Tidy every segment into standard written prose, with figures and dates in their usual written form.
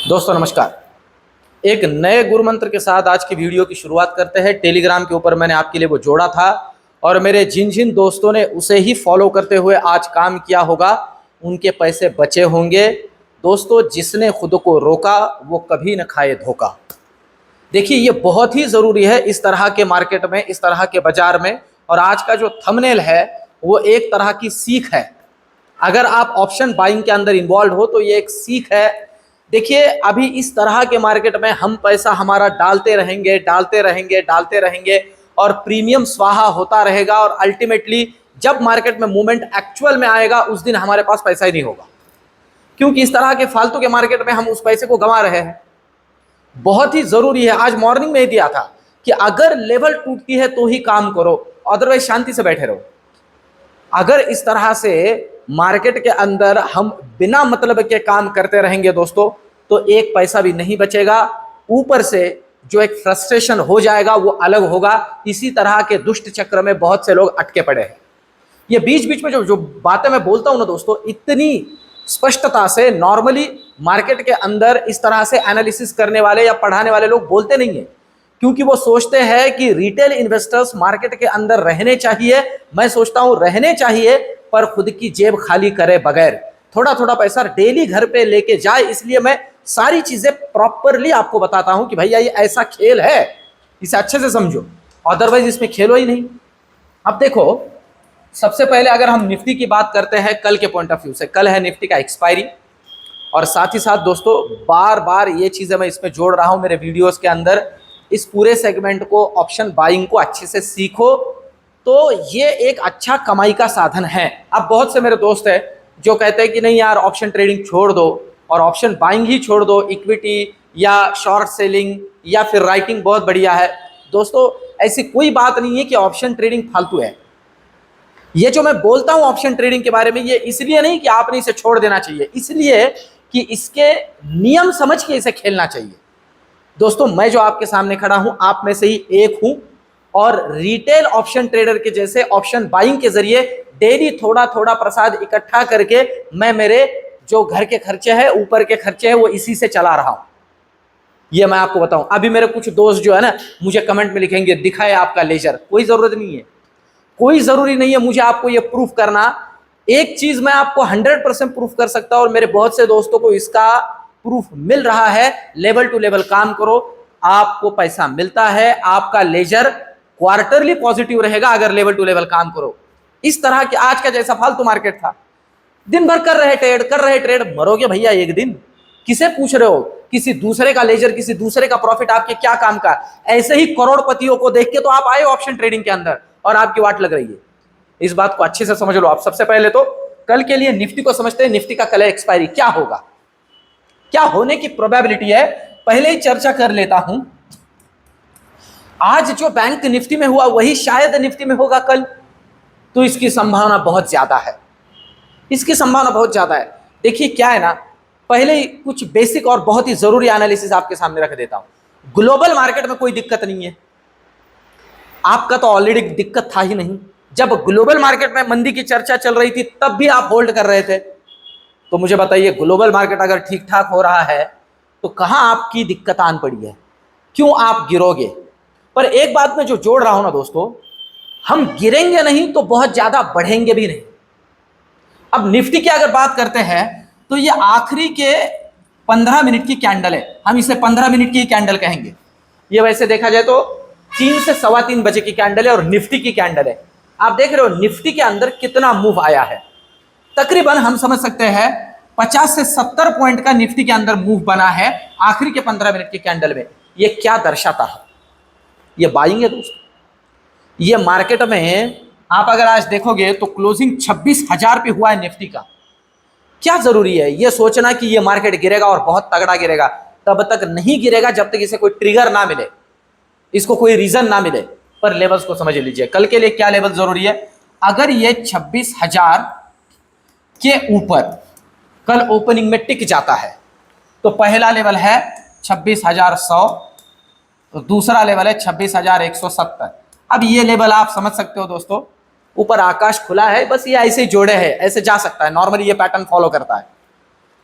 दोस्तों नमस्कार। एक नए गुरु मंत्र के साथ आज की वीडियो की शुरुआत करते हैं। टेलीग्राम के ऊपर मैंने आपके लिए वो जोड़ा था और मेरे जिन जिन दोस्तों ने उसे ही फॉलो करते हुए आज काम किया होगा उनके पैसे बचे होंगे। दोस्तों, जिसने खुद को रोका वो कभी न खाए धोखा। देखिए, ये बहुत ही ज़रूरी है इस तरह के मार्केट में, इस तरह के बाजार में। और आज का जो थंबनेल है वो एक तरह की सीख है। अगर आप ऑप्शन बाइंग के अंदर इन्वॉल्व हो तो ये एक सीख है। देखिए, अभी इस तरह के मार्केट में हम पैसा हमारा डालते रहेंगे डालते रहेंगे डालते रहेंगे और प्रीमियम स्वाहा होता रहेगा और अल्टीमेटली जब मार्केट में मूवमेंट एक्चुअल में आएगा उस दिन हमारे पास पैसा ही नहीं होगा, क्योंकि इस तरह के फालतू के मार्केट में हम उस पैसे को गंवा रहे हैं। बहुत ही जरूरी है, आज मॉर्निंग में ही दिया था कि अगर लेवल टूटती है तो ही काम करो, अदरवाइज शांति से बैठे रहो। अगर इस तरह से मार्केट के अंदर हम बिना मतलब के काम करते रहेंगे दोस्तों, तो एक पैसा भी नहीं बचेगा। ऊपर से जो एक फ्रस्ट्रेशन हो जाएगा वो अलग होगा। इसी तरह के दुष्ट चक्र में बहुत से लोग अटके पड़े हैं। ये बीच बीच में जो जो बातें मैं बोलता हूं ना दोस्तों, इतनी स्पष्टता से नॉर्मली मार्केट के अंदर इस तरह से एनालिसिस करने वाले या पढ़ाने वाले लोग बोलते नहीं है, क्योंकि वो सोचते हैं कि रिटेल इन्वेस्टर्स मार्केट के अंदर रहने चाहिए। मैं सोचता हूं रहने चाहिए, पर खुद की जेब खाली करे बगैर थोड़ा थोड़ा पैसा डेली घर पे लेके जाए। इसलिए मैं सारी चीजें प्रॉपरली आपको बताता हूं कि भैया ये ऐसा खेल है, इसे अच्छे से समझो, अदरवाइज इसमें खेलो ही नहीं। अब देखो, सबसे पहले अगर हम निफ्टी की बात करते हैं कल के पॉइंट ऑफ व्यू से, कल है निफ्टी का एक्सपायरी। और साथ ही साथ दोस्तों, बार बार ये चीजें मैं इसमें जोड़ रहा हूं मेरे वीडियोस के अंदर। इस पूरे सेगमेंट को, ऑप्शन बाइंग को अच्छे से सीखो, तो ये एक अच्छा कमाई का साधन है। अब बहुत से मेरे दोस्त हैं जो कहते हैं कि नहीं यार, ऑप्शन ट्रेडिंग छोड़ दो और ऑप्शन बाइंग ही छोड़ दो, इक्विटी या शॉर्ट सेलिंग या फिर राइटिंग बहुत बढ़िया है। दोस्तों, ऐसी कोई बात नहीं है कि ऑप्शन ट्रेडिंग फालतू है। ये जो मैं बोलता हूं ऑप्शन ट्रेडिंग के बारे में, ये इसलिए नहीं कि आपने इसे छोड़ देना चाहिए, इसलिए कि इसके नियम समझ के इसे खेलना चाहिए। दोस्तों, मैं जो आपके सामने खड़ा हूं आप में से ही एक हूं और रिटेल ऑप्शन ट्रेडर के जैसे ऑप्शन बाइंग के जरिए डेली थोड़ा थोड़ा प्रसाद इकट्ठा करके मैं मेरे जो घर के खर्चे हैं, ऊपर के खर्चे हैं, वो इसी से चला रहा हूं। ये मैं आपको बताऊं, अभी मेरे कुछ दोस्त जो है ना मुझे कमेंट में लिखेंगे दिखाए आपका लेजर। कोई जरूरत नहीं है, कोई जरूरी नहीं है मुझे आपको ये प्रूफ करना। एक चीज मैं आपको 100% प्रूफ कर सकता हूं और मेरे बहुत से दोस्तों को इसका प्रूफ मिल रहा है। लेवल टू लेवल काम करो, आपको पैसा मिलता है, आपका लेजर क्वार्टरली पॉजिटिव रहेगा अगर लेवल टू लेवल काम करो। इस तरह के आज का जैसा फालतू मार्केट था, दिन भर कर रहे ट्रेड, मरोगे भैया एक दिन। किसे पूछ रहे हो? किसी दूसरे का लेजर, किसी दूसरे का प्रॉफिट आपके क्या काम का? ऐसे ही करोड़पतियों को देख के तो आप आए ऑप्शन ट्रेडिंग के अंदर और आपकी वाट लग रही है। इस बात को अच्छे से समझ लो आप। सबसे पहले तो कल के लिए निफ्टी को समझते हैं। निफ्टी का कल एक्सपायरी, क्या होगा, क्या होने की प्रोबेबिलिटी है, पहले ही चर्चा कर लेता हूं। आज जो बैंक निफ्टी में हुआ वही शायद निफ्टी में होगा कल, तो इसकी संभावना बहुत ज्यादा है, इसकी संभावना बहुत ज्यादा है। देखिए क्या है ना, पहले ही कुछ बेसिक और बहुत ही जरूरी एनालिसिस आपके सामने रख देता हूं। ग्लोबल मार्केट में कोई दिक्कत नहीं है, आपका तो ऑलरेडी दिक्कत था ही नहीं। जब ग्लोबल मार्केट में मंदी की चर्चा चल रही थी तब भी आप होल्ड कर रहे थे। तो मुझे बताइए, ग्लोबल मार्केट अगर ठीक ठाक हो रहा है तो कहां आपकी दिक्कत आन पड़ी है, क्यों आप गिरोगे? पर एक बात मैं जो जोड़ रहा हूं ना दोस्तों, हम गिरेंगे नहीं तो बहुत ज्यादा बढ़ेंगे भी नहीं। अब निफ्टी की अगर बात करते हैं तो ये आखिरी के 15 मिनट की कैंडल है, हम इसे 15 मिनट की कैंडल कहेंगे। ये वैसे देखा जाए तो 3 से 3:15 बजे की कैंडल है और निफ्टी की कैंडल है। आप देख रहे हो निफ्टी के अंदर कितना मूव आया है। तकरीबन हम समझ सकते हैं 50 से 70 पॉइंट का निफ्टी के अंदर मूव बना है आखिरी के 15 मिनट की कैंडल में। ये क्या दर्शाता है? ये बाइंग है दोस्तों। ये मार्केट में आप अगर आज देखोगे तो क्लोजिंग 26,000 पे हुआ है निफ्टी का। क्या जरूरी है ये सोचना कि ये मार्केट गिरेगा और बहुत तगड़ा गिरेगा? तब तक नहीं गिरेगा जब तक इसे कोई ट्रिगर ना मिले, इसको कोई रीजन ना मिले। पर लेवल्स को समझ लीजिए, कल के लिए क्या लेवल जरूरी है। अगर ये 26,000 के ऊपर कल ओपनिंग में टिक जाता है तो पहला लेवल है 26,100, तो दूसरा लेवल है 26,170। अब ये लेवल आप समझ सकते हो दोस्तों, ऊपर आकाश खुला है, बस ये ऐसे ही जोड़े हैं, ऐसे जा सकता है, नॉर्मली ये पैटर्न फॉलो करता है।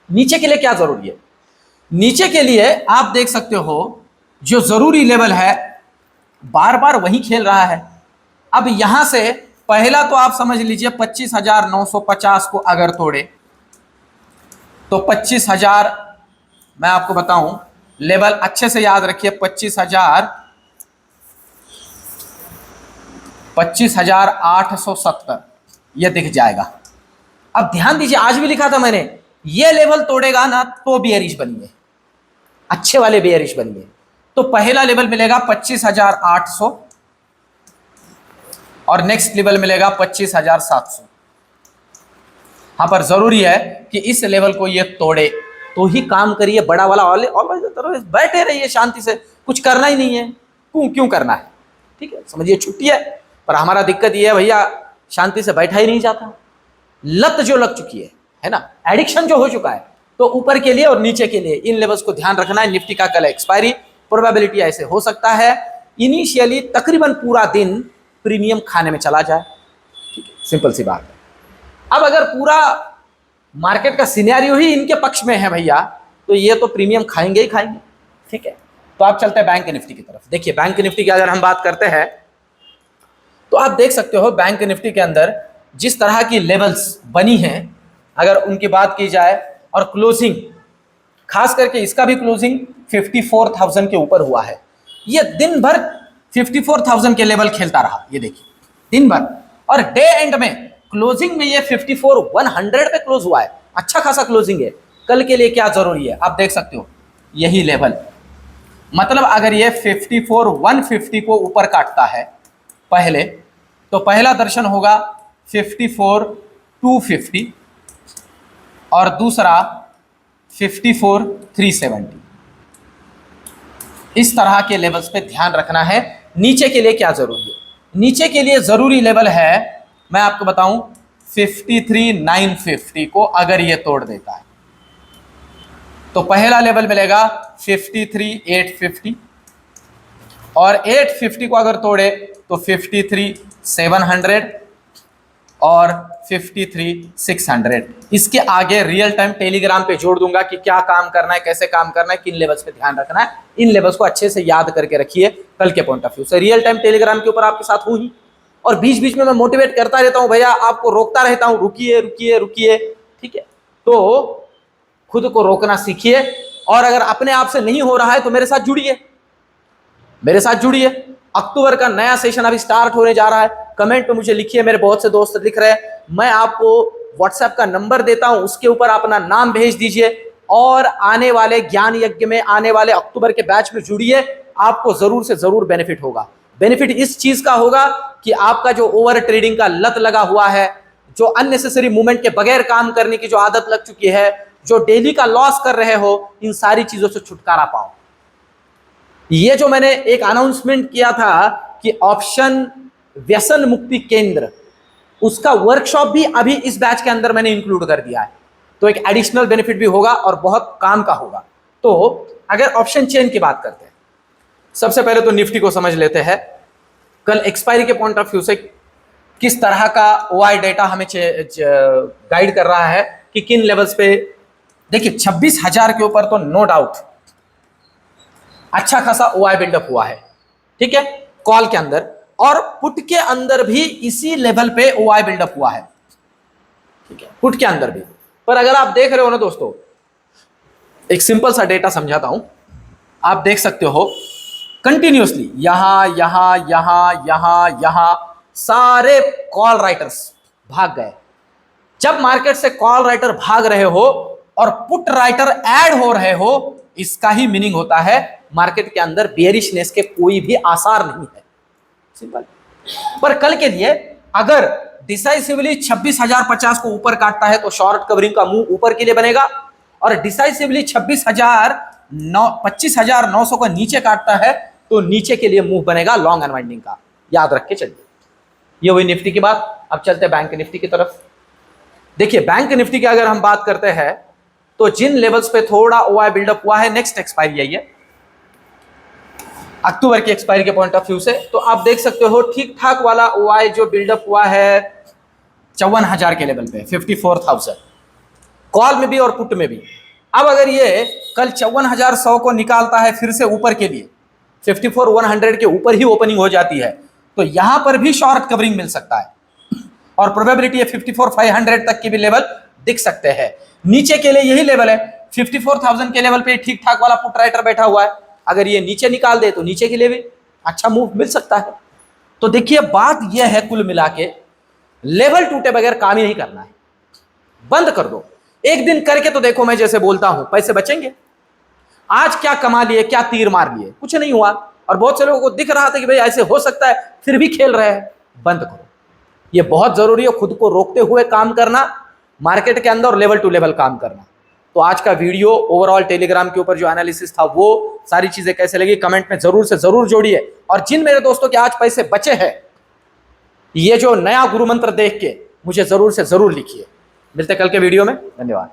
नीचे के लिए क्या जरूरी है? नीचे के लिए आप देख सकते हो जो जरूरी लेवल है बार बार वही खेल रहा है। अब यहां से पहला तो आप समझ लीजिए 25,950 को अगर तोड़े तो 25,000, मैं आपको बताऊं लेवल अच्छे से याद रखिए, 25,870 ये दिख जाएगा। अब ध्यान दीजिए, आज भी लिखा था मैंने, ये लेवल तोड़ेगा ना तो बेयरिश बनिए, अच्छे वाले बेयरिश बनिए। तो पहला लेवल मिलेगा 25,800 और नेक्स्ट लेवल मिलेगा 25,700। यहां पर जरूरी है कि इस लेवल को ये तोड़े तो ही काम करिए, बड़ा वाला ऑलवेज बैठे रहिए शांति से, कुछ करना ही नहीं है। क्यों करना है, ठीक है, समझिए छुट्टी है, पर हमारा दिक्कत ये है भैया शांति से बैठा ही नहीं जाता, लत जो लग चुकी है ना, एडिक्शन जो हो चुका है। तो ऊपर के लिए और नीचे के लिए इन लेवल्स को ध्यान रखना है। निफ्टी का कल एक्सपायरी, प्रोबेबिलिटी ऐसे हो सकता है इनिशियली तकरीबन पूरा दिन प्रीमियम खाने में चला जाए, ठीक है, सिंपल सी बात है। अब अगर पूरा मार्केट का सिनेरियो ही इनके पक्ष में है भैया, तो ये तो प्रीमियम खाएंगे ही खाएंगे, ठीक है। तो आप चलते हैं बैंक निफ्टी की तरफ। देखिए बैंक निफ्टी की अगर हम बात करते हैं तो आप देख सकते हो बैंक निफ्टी के अंदर जिस तरह की लेवल्स बनी हैं, अगर उनकी बात की जाए, और क्लोजिंग खास करके इसका भी क्लोजिंग 54,000 के ऊपर हुआ है। ये दिन भर 54,000 के लेवल खेलता रहा, ये देखिए दिन भर, और डे एंड में क्लोजिंग में ये 54,100 पे क्लोज हुआ है, अच्छा खासा क्लोजिंग है। कल के लिए क्या जरूरी है, आप देख सकते हो यही लेवल, मतलब अगर ये 54,150 को ऊपर काटता है पहले, तो पहला दर्शन होगा 54,250 और दूसरा 54,370। इस तरह के लेवल्स पे ध्यान रखना है। नीचे के लिए क्या जरूरी है, नीचे के लिए जरूरी लेवल है, मैं आपको बताऊं 53,950 को अगर ये तोड़ देता है तो पहला लेवल मिलेगा 53,850 और 850 को अगर तोड़े तो 53,700 और 53,600। इसके आगे रियल टाइम टेलीग्राम पे जोड़ दूंगा कि क्या काम करना है, कैसे काम करना है, किन लेवल्स पे ध्यान रखना है। इन लेवल्स को अच्छे से याद करके रखिए कल के पॉइंट ऑफ व्यू से। रियल टाइम टेलीग्राम के ऊपर आपके साथ हूं ही, और बीच बीच में मैं मोटिवेट करता रहता हूं भैया, आपको रोकता रहता हूं, रुकिए रुकिए रुकिए, ठीक है। तो खुद को रोकना सीखिए, और अगर अपने आप से नहीं हो रहा है तो मेरे साथ जुड़िए, मेरे साथ जुड़िए। अक्टूबर का नया सेशन अभी स्टार्ट होने जा रहा है, कमेंट पे मुझे लिखिए, मेरे बहुत से दोस्त लिख रहे हैं, मैं आपको व्हाट्सएप का नंबर देता हूं, उसके ऊपर अपना नाम भेज दीजिए और आने वाले ज्ञान यज्ञ में, आने वाले अक्टूबर के बैच में जुड़िए। आपको जरूर से जरूर बेनिफिट होगा। बेनिफिट इस चीज का होगा कि आपका जो ओवर ट्रेडिंग का लत लगा हुआ है, जो अननेसेसरी मूवमेंट के बगैर काम करने की जो आदत लग चुकी है, जो डेली का लॉस कर रहे हो, इन सारी चीजों से छुटकारा पाओ। ये जो मैंने एक अनाउंसमेंट किया था कि ऑप्शन व्यसन मुक्ति केंद्र, उसका वर्कशॉप भी अभी इस बैच के अंदर मैंने इंक्लूड कर दिया है, तो एक एडिशनल बेनिफिट भी होगा और बहुत काम का होगा। तो अगर ऑप्शन चेन की बात करते हैं, सबसे पहले तो निफ्टी को समझ लेते हैं। कल एक्सपायरी के पॉइंट ऑफ व्यू से किस तरह का ओआई डेटा हमें गाइड कर रहा है कि किन लेवल्स पे। देखिए 26,000 के ऊपर तो नो डाउट अच्छा खासा ओआई बिल्डअप हुआ है, ठीक है, कॉल के अंदर, और पुट के अंदर भी इसी लेवल पे ओआई बिल्डअप हुआ है, ठीक है, पुट के अंदर भी। पर अगर आप देख रहे हो ना दोस्तों, एक सिंपल सा डेटा समझाता हूं, आप देख सकते हो कंटिन्यूअसली यहां यहां यहां यहां यहां सारे कॉल राइटर्स भाग गए। जब मार्केट से कॉल राइटर भाग रहे हो और पुट राइटर ऐड हो रहे हो, इसका ही मीनिंग होता है मार्केट के अंदर बेयरिशनेस के कोई भी आसार नहीं है, सिंपल। पर कल के लिए अगर डिसाइसिवली 26,050 को ऊपर काटता है तो शॉर्ट कवरिंग का मुंह ऊपर के लिए बनेगा, और डिसाइसिवली 25,900 का नीचे काटता है तो नीचे के लिए मुंह बनेगा लॉन्ग अनवाइंडिंग का, याद रख के चलिए। ये हुई निफ्टी की बात। अब चलते हैं बैंक निफ्टी की तरफ। देखिए बैंक निफ्टी की अगर हम बात करते हैं तो जिन लेवल्स पे थोड़ा ओआई बिल्डअप हुआ है, नेक्स्ट एक्सपायरी आई है अक्टूबर की एक्सपायरी के पॉइंट ऑफ व्यू से, तो आप देख सकते हो ठीक ठाक वाला ओआई जो बिल्डअप हुआ है 54,000 के लेवल पे, 54,000 कॉल में भी और पुट में भी। अब अगर ये कल 54,100 को निकालता है फिर से ऊपर के लिए, 54,100 के ऊपर ही ओपनिंग हो जाती है, तो यहां पर भी शॉर्ट कवरिंग मिल सकता है और प्रोबेबिलिटी है 54,500 तक की भी लेवल दिख सकते हैं। नीचे के लिए यही लेवल है, 54,000 के लेवल पे ठीक ठाक वाला पुट राइटर बैठा हुआ है, अगर ये नीचे निकाल दे तो नीचे के लिए भी अच्छा मूव मिल सकता है। तो देखिए बात यह है, कुल मिला के लेवल टूटे बगैर काम ही नहीं करना है, बंद कर दो। एक दिन करके तो देखो, मैं जैसे बोलता हूं पैसे बचेंगे। आज क्या कमा लिए, क्या तीर मार लिए, कुछ नहीं हुआ। और बहुत से लोगों को दिख रहा था कि भाई ऐसे हो सकता है, फिर भी खेल रहे हैं। बंद करो, ये बहुत जरूरी है, खुद को रोकते हुए काम करना, मार्केट के अंदर लेवल टू लेवल काम करना। तो आज का वीडियो ओवरऑल टेलीग्राम के ऊपर जो एनालिसिस था, वो सारी चीजें कैसे लगी कमेंट में जरूर से जरूर जोड़िए। और जिन मेरे दोस्तों के आज पैसे बचे हैं, ये जो नया गुरु मंत्र देख के मुझे जरूर से जरूर लिखिए। मिलते कल के वीडियो में, धन्यवाद।